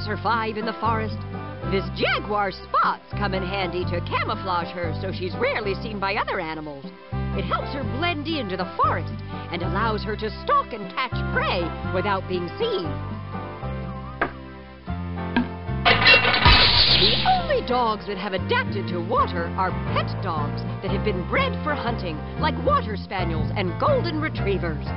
survive in the forest. This jaguar's spots come in handy to camouflage her so she's rarely seen by other animals. It helps her blend into the forest and allows her to stalk and catch prey without being seen. The only dogs that have adapted to water are pet dogs that have been bred for hunting, like water spaniels and golden retrievers.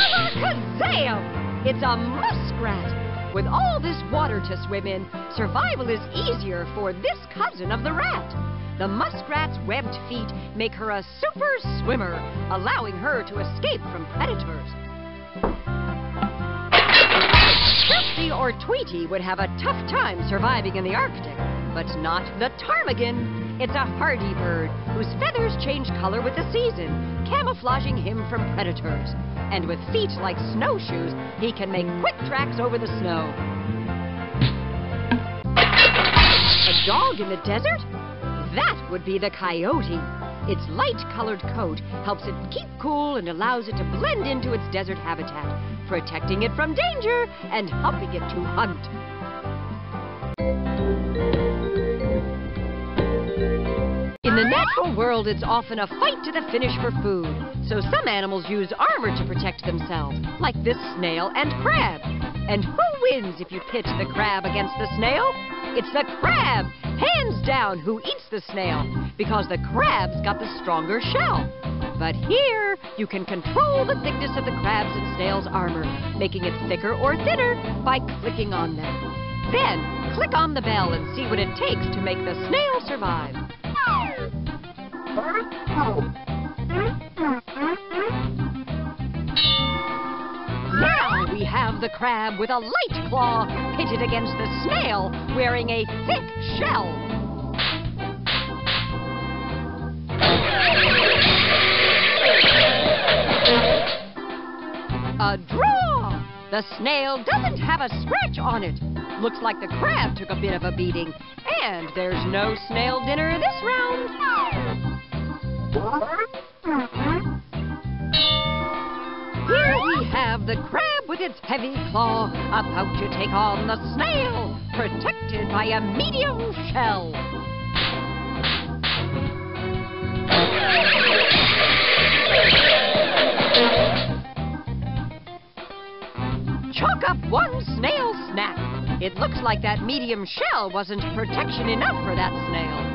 Alakazam! It's a muskrat! With all this water to swim in, survival is easier for this cousin of the rat. The muskrat's webbed feet make her a super swimmer, allowing her to escape from predators. Trixie or Tweety would have a tough time surviving in the Arctic, but not the ptarmigan. It's a hardy bird whose feathers change color with the season, camouflaging him from predators. And with feet like snowshoes, he can make quick tracks over the snow. A dog in the desert? That would be the coyote. Its light-colored coat helps it keep cool and allows it to blend into its desert habitat, protecting it from danger and helping it to hunt. In the natural world, it's often a fight to the finish for food. So some animals use armor to protect themselves, like this snail and crab. And who wins if you pit the crab against the snail? It's the crab, hands down, who eats the snail, because the crab's got the stronger shell. But here, you can control the thickness of the crab's and snail's armor, making it thicker or thinner by clicking on them. Then, click on the bell and see what it takes to make the snail survive. Now we have the crab with a light claw pitted against the snail wearing a thick shell. A draw! The snail doesn't have a scratch on it. Looks like the crab took a bit of a beating. And there's no snail dinner this round. Here we have the crab with its heavy claw about to take on the snail, protected by a medium shell. Chalk up one snail snack. It looks like that medium shell wasn't protection enough for that snail.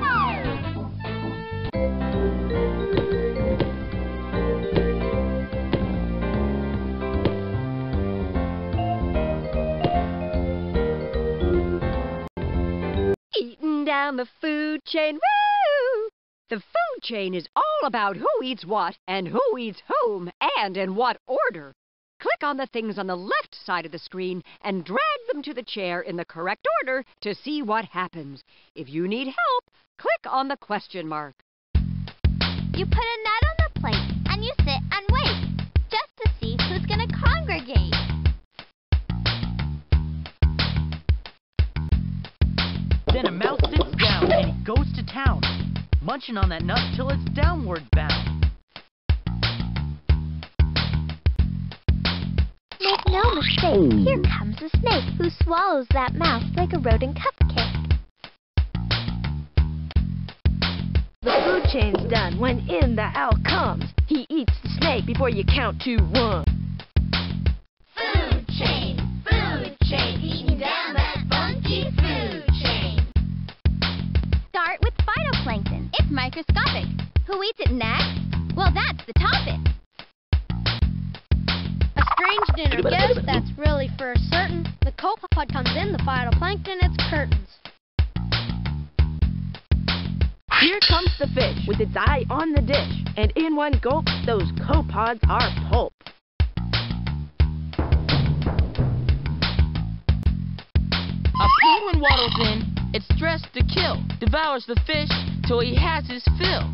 Eating down the food chain, woo! The food chain is all about who eats what and who eats whom and in what order. Click on the things on the left side of the screen and drag them to the chair in the correct order to see what happens. If you need help, click on the question mark. You put a net on the plate and you sit and wait, just to see who's going to congregate. Then a mouse sits down and he goes to town, munching on that nut till it's downward bound. Make no mistake, here comes a snake who swallows that mouse like a rodent cupcake. The food chain's done when in the owl comes. He eats the snake before you count to 1. Food chain, eating down that funky food chain. Start with phytoplankton. It's microscopic. Who eats it next? Well, that's the topic. A strange dinner guest, that's really for certain. The copepod comes in, the phytoplankton, it's curtains. Here comes the fish with its eye on the dish, and in one gulp, those copepods are pulp. A penguin waddles in, it's dressed to kill, devours the fish till he has his fill.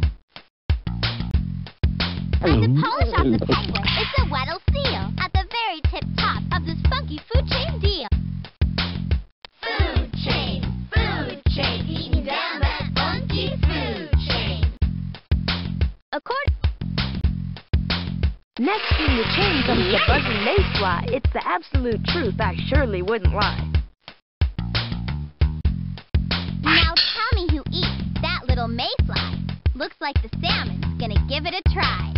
Like the polish off the penguin, it's a Weddell seal at the very tip top of this funky food chain deal. Food chain, eating down that funky food chain. Now Next in the chain comes the buzzing mayfly. It's the absolute truth, I surely wouldn't lie. Now tell me who eats that little mayfly. Looks like the salmon's gonna give it a try.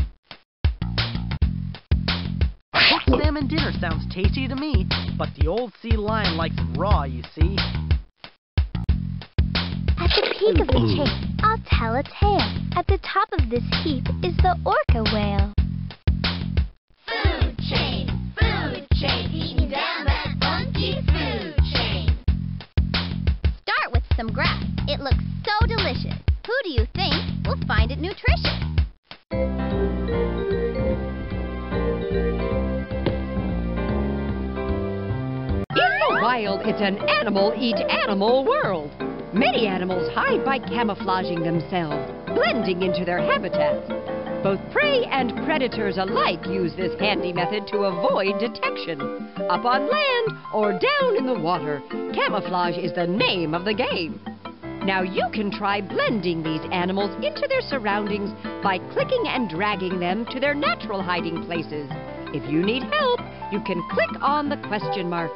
Cooked salmon dinner sounds tasty to me, but the old sea lion likes it raw, you see. At the peak of the chain, I'll tell a tale. At the top of this heap is the orca whale. Food chain, eating down that funky food chain. Start with some grass. It looks so delicious. Who do you think will find it nutritious? In the wild, it's an animal-eat-animal world. Many animals hide by camouflaging themselves, blending into their habitats. Both prey and predators alike use this handy method to avoid detection. Up on land or down in the water, camouflage is the name of the game. Now you can try blending these animals into their surroundings by clicking and dragging them to their natural hiding places. If you need help, you can click on the question mark.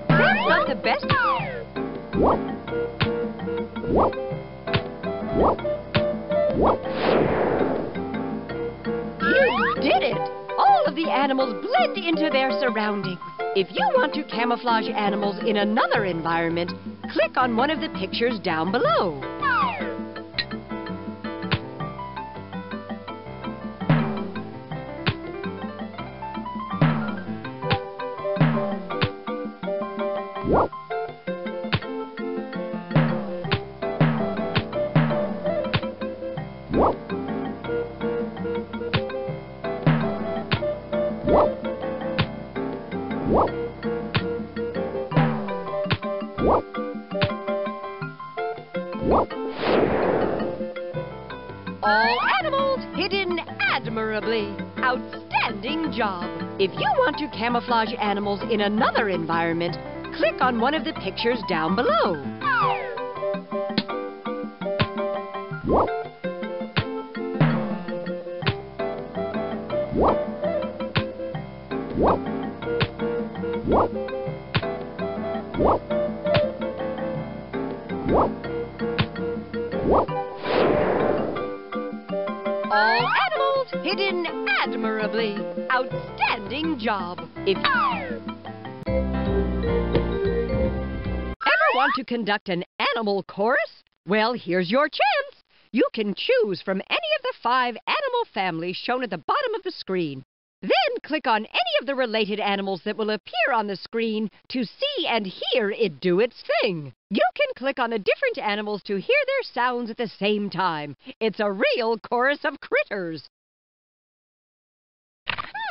That's not the best. You did it! All of the animals blend into their surroundings. If you want to camouflage animals in another environment, click on one of the pictures down below. All animals hidden admirably. Outstanding job. If you want to camouflage animals in another environment, click on one of the pictures down below. All animals hidden admirably. Outstanding job. If ever want to conduct an animal chorus? Well, here's your chance. You can choose from any of the 5 animal families shown at the bottom of the screen. Then click on any of the related animals that will appear on the screen to see and hear it do its thing. You can click on the different animals to hear their sounds at the same time. It's a real chorus of critters.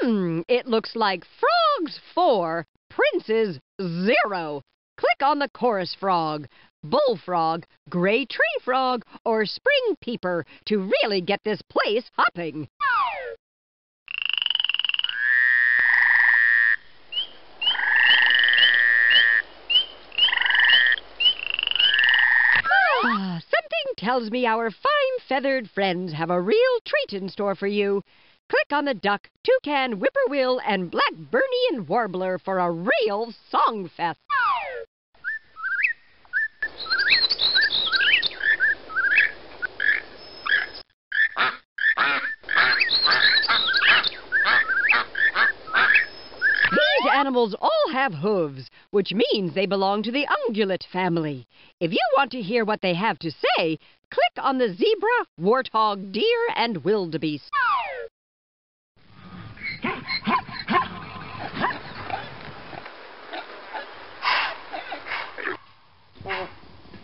It looks like frogs 4, princes 0. Click on the chorus frog, bullfrog, gray tree frog, or spring peeper to really get this place hopping. Something tells me our fine feathered friends have a real treat in store for you. Click on the duck, toucan, whippoorwill, and blackburnian warbler for a real song fest. These animals all have hooves, which means they belong to the ungulate family. If you want to hear what they have to say, click on the zebra, warthog, deer, and wildebeest.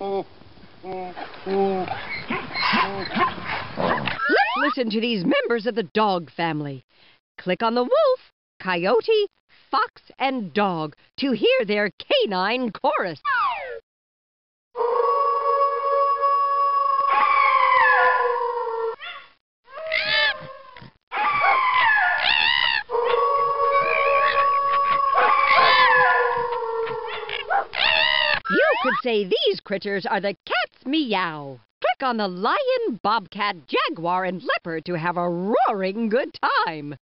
Let's listen to these members of the dog family. Click on the wolf, coyote, fox, and dog to hear their canine chorus. You could say these critters are the cats, meow. Click on the lion, bobcat, jaguar, and leopard to have a roaring good time.